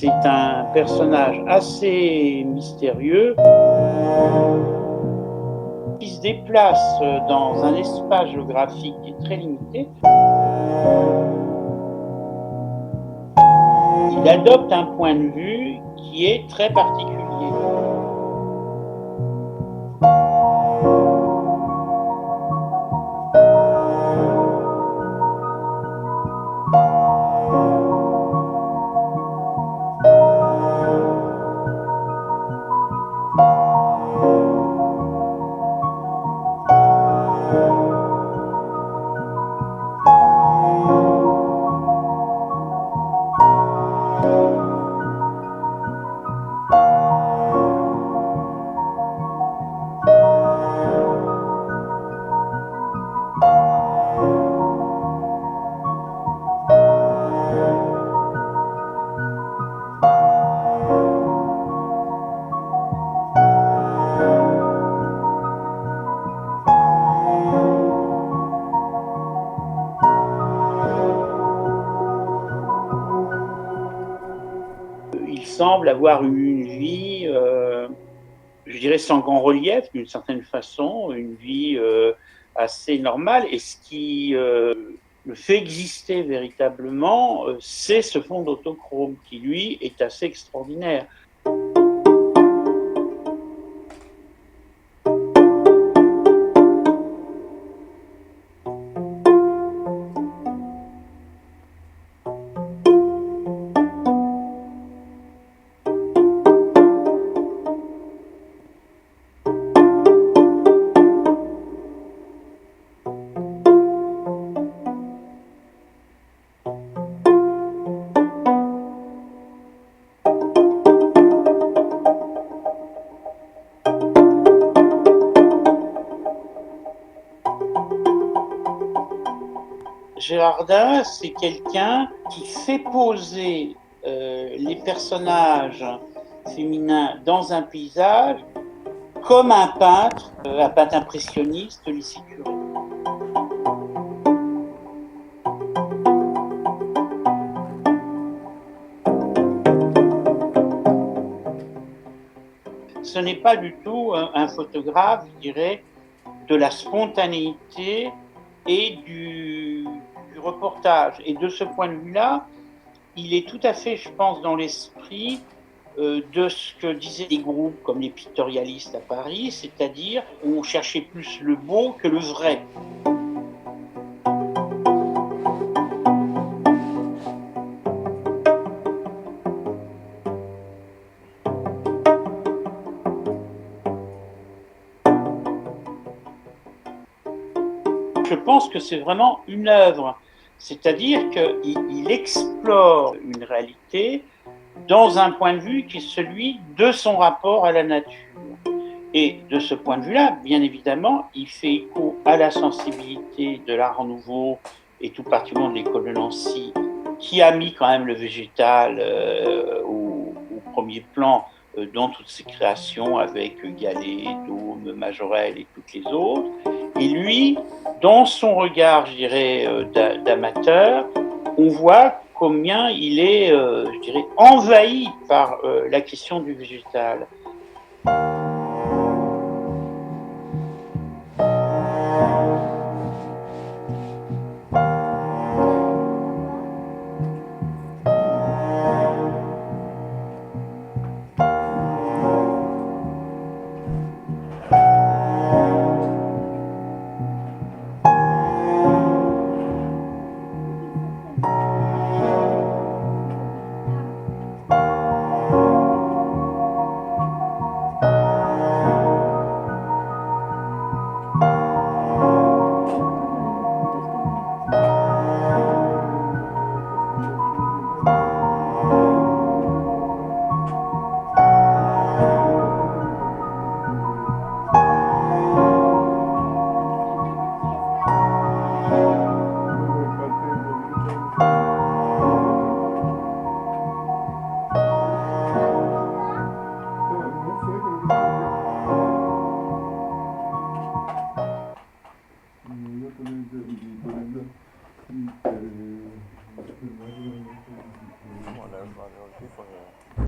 C'est un personnage assez mystérieux qui se déplace dans un espace géographique qui est très limité. Il adopte un point de vue qui est très particulier. Il semble avoir eu une vie, je dirais sans grand relief d'une certaine façon, une vie assez normale. Et ce qui le fait exister véritablement, c'est ce fond d'autochrome qui, lui, est assez extraordinaire. Gérardin, c'est quelqu'un qui fait poser les personnages féminins dans un paysage comme un peintre impressionniste Lycée Curé. Ce n'est pas du tout un photographe, je dirais, de la spontanéité et du reportage. Et de ce point de vue-là, il est tout à fait, je pense, dans l'esprit de ce que disaient des groupes comme les pictorialistes à Paris, c'est-à-dire on cherchait plus le beau que le vrai. Je pense que c'est vraiment une œuvre, c'est-à-dire qu'il explore une réalité dans un point de vue qui est celui de son rapport à la nature. Et de ce point de vue-là, bien évidemment, il fait écho à la sensibilité de l'Art nouveau et tout particulièrement de l'école de Nancy, qui a mis quand même le végétal au premier plan dans toutes ses créations avec Gallet, Dôme, Majorelle et toutes les autres. Et lui, dans son regard, je dirais, d'amateur, on voit combien il est, je dirais, envahi par la question du végétal. los tipos de